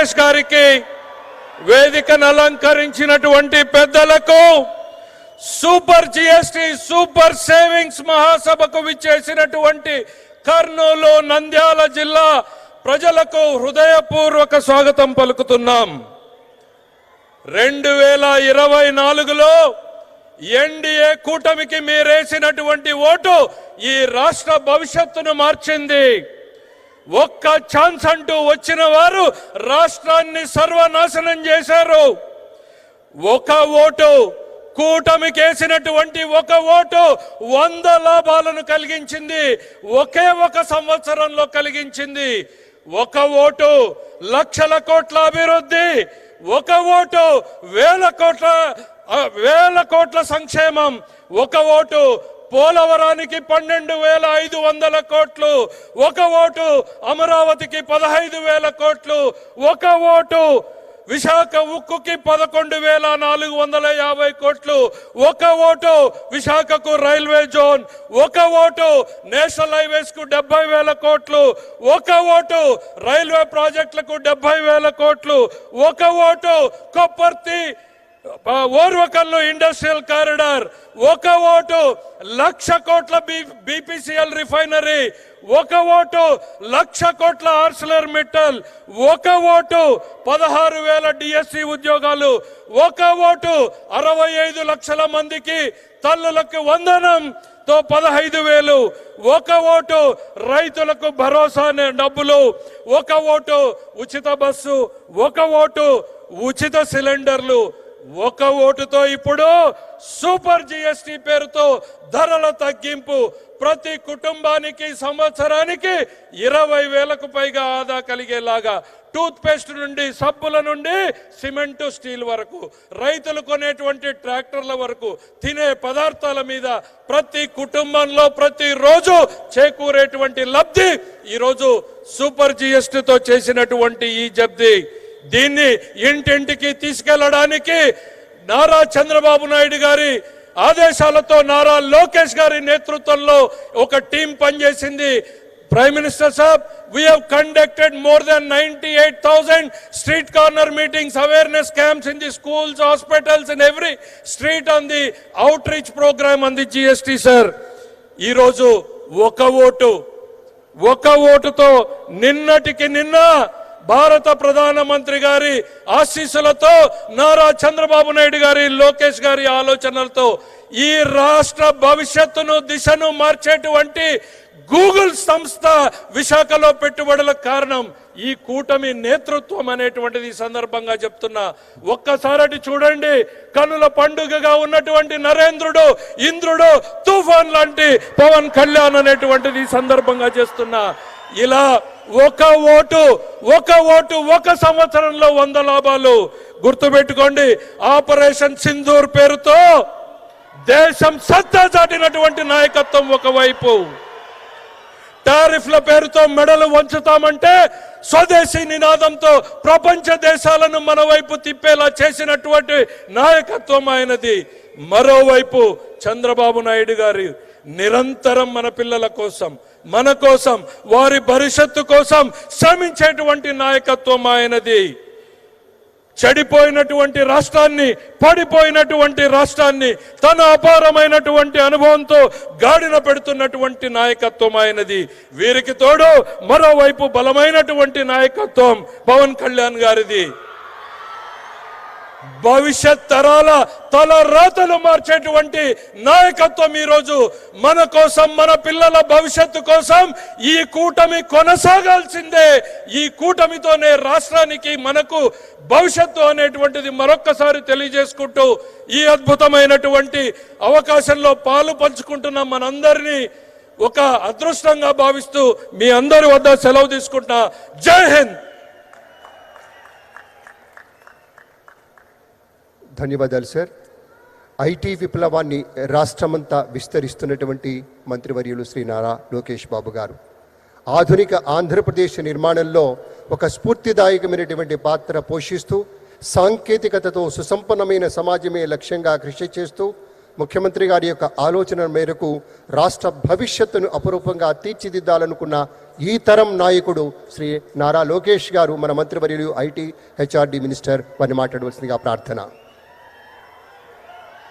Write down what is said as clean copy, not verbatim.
లోకేష్ గారికి, వేదికను అలంకరించినటువంటి పెద్దలకు, సూపర్ జిఎస్టి సూపర్ సేవింగ్స్ మహాసభకు విచ్చేసినటువంటి కర్నూలు, నంద్యాల జిల్లా ప్రజలకు హృదయపూర్వక స్వాగతం పలుకుతున్నాం. 2024లో ఎన్డీఏ కూటమికి మీరేసినటువంటి ఓటు ఈ రాష్ట్ర భవిష్యత్తును మార్చింది. ఒక్క ఛాన్స్ అంటూ వచ్చిన వారు రాష్ట్రాన్ని సర్వనాశనం చేశారు. ఒక ఓటు, కూటమికి వేసినటువంటి ఒక ఓటు 100 లాభాలను కలిగించింది. ఒకే ఒక సంవత్సరంలో కలిగించింది. ఒక ఓటు లక్షల కోట్ల అభివృద్ధి, ఒక ఓటు వేల కోట్ల సంక్షేమం, ఒక ఓటు పోలవరానికి 12,500 కోట్లు, ఒక ఓటు అమరావతికి 15,000 కోట్లు, ఒక ఓటు విశాఖ ఉక్కుకి 11,450 కోట్లు, ఒక ఓటు విశాఖకు రైల్వే జోన్, ఒక ఓటు నేషనల్ హైవేస్ కు 70,000 కోట్లు, ఒక ఓటు రైల్వే ప్రాజెక్టులకు 70,000 కోట్లు, ఒక ఓటు కొప్పర్తి ఓర్వకల్లు ఇండస్ట్రియల్ కారిడార్, ఒక ఓటు 1,00,000 కోట్ల బీపీసీఎల్ రిఫైనరీ, ఒక ఓటు 1,00,000 కోట్ల ఆర్సిలర్ మిట్టల్, ఒక ఓటు 16,000 డిఎస్సి ఉద్యోగాలు, ఒక ఓటు 65 లక్షల మందికి తల్లులకు వందనంతో 15,000, ఒక ఓటు రైతులకు భరోసా డబ్బులు, ఒక ఓటు ఉచిత బస్సు, ఒక ఓటు ఉచిత సిలిండర్లు, ఒక ఓటుతో ఇప్పుడు సూపర్ జిఎస్టి పేరుతో ధరల తగ్గింపు, ప్రతి కుటుంబానికి సంవత్సరానికి 20,000కు పైగా ఆదా కలిగేలాగా, టూత్ పేస్ట్ నుండి సబ్బుల నుండి సిమెంటు స్టీల్ వరకు, రైతులు కొనేటువంటి ట్రాక్టర్ల వరకు, తినే పదార్థాల మీద ప్రతి కుటుంబంలో ప్రతిరోజు చేకూరేటువంటి లబ్ధి ఈరోజు సూపర్ జిఎస్టితో చేసినటువంటి ఈ జబ్ది. దీన్ని ఇంటింటికి తీసుకెళ్లడానికి నారా చంద్రబాబు నాయుడు గారి ఆదేశాలతో నారా లోకేష్ గారి నేతృత్వంలో ఒక టీం పనిచేసింది. Prime Minister Sahab, we have conducted more than 98,000 street corner meetings, awareness camps in the schools, hospitals and every street on the outreach program on the GST, sir. Ee roju oka ఓటుతో నిన్నటికి నిన్న భారత ప్రధానమంత్రి గారి ఆశీస్సులతో, నారా చంద్రబాబు నాయుడు గారి, లోకేష్ గారి ఆలోచనలతో ఈ రాష్ట్ర భవిష్యత్తును, దిశను మార్చేటువంటి గూగుల్ సంస్థ విశాఖలో పెట్టుబడులకు కారణం ఈ కూటమి నేతృత్వం అనేటువంటిది ఈ సందర్భంగా చెప్తున్నా. ఒక్కసారి చూడండి, కనుల పండుగగా ఉన్నటువంటి నరేంద్రుడు, ఇంద్రుడు, తుఫాన్ లాంటి పవన్ కళ్యాణ్ అనేటువంటిది ఈ సందర్భంగా చేస్తున్నా. ఇలా ఒక ఓటు ఒక సంవత్సరంలో 100 లాభాలు. గుర్తుపెట్టుకోండి, ఆపరేషన్ సింధూర్ పేరుతో దేశం సత్తా చాటినటువంటి నాయకత్వం ఒకవైపు, టారిఫ్ల పేరుతో మెడలు వంచుతామంటే స్వదేశీ నినాదంతో ప్రపంచ దేశాలను మన వైపు తిప్పేలా చేసినటువంటి నాయకత్వం ఆయనది. మరోవైపు చంద్రబాబు నాయుడు గారి నిరంతరం మన పిల్లల కోసం, మన కోసం, వారి భవిష్యత్తు కోసం శ్రమించేటువంటి నాయకత్వం ఆయనది. చెడిపోయినటువంటి రాష్ట్రాన్ని, పడిపోయినటువంటి రాష్ట్రాన్ని తన అపారమైనటువంటి అనుభవంతో గాడిన పెడుతున్నటువంటి నాయకత్వం ఆయనది. వీరికి తోడు మరోవైపు బలమైనటువంటి నాయకత్వం పవన్ కళ్యాణ్ గారిది. భవిష్యత్ తరాల తల రాతలు మార్చేటువంటి నాయకత్వం ఈరోజు మన కోసం, మన పిల్లల భవిష్యత్తు కోసం ఈ కూటమి కొనసాగాల్సిందే. ఈ కూటమితోనే రాష్ట్రానికి, మనకు భవిష్యత్తు అనేటువంటిది మరొక్కసారి తెలియజేసుకుంటూ ఈ అద్భుతమైనటువంటి అవకాశంలో పాలు పంచుకుంటున్న మనందరినీ ఒక అదృష్టంగా భావిస్తూ మీ అందరి వద్ద సెలవు తీసుకుంటున్నా. జై హింద్. ధన్యవాదాలు సార్. ఐటీ విప్లవాన్ని రాష్ట్రమంతా విస్తరిస్తున్నటువంటి మంత్రివర్యులు శ్రీ నారా లోకేష్ బాబు గారు ఆధునిక ఆంధ్రప్రదేశ్ నిర్మాణంలో ఒక స్ఫూర్తిదాయకమైనటువంటి పాత్ర పోషిస్తూ, సాంకేతికతతో సుసంపన్నమైన సమాజమే లక్ష్యంగా కృషి చేస్తూ ముఖ్యమంత్రి గారి యొక్క ఆలోచన మేరకు రాష్ట్ర భవిష్యత్తును అపురూపంగా తీర్చిదిద్దాలనుకున్న ఈ తరం నాయకుడు శ్రీ నారా లోకేష్ గారు, మన మంత్రివర్యులు ఐటీ హెచ్ఆర్డి మినిస్టర్, వారిని మాట్లాడవలసిందిగా ప్రార్థన.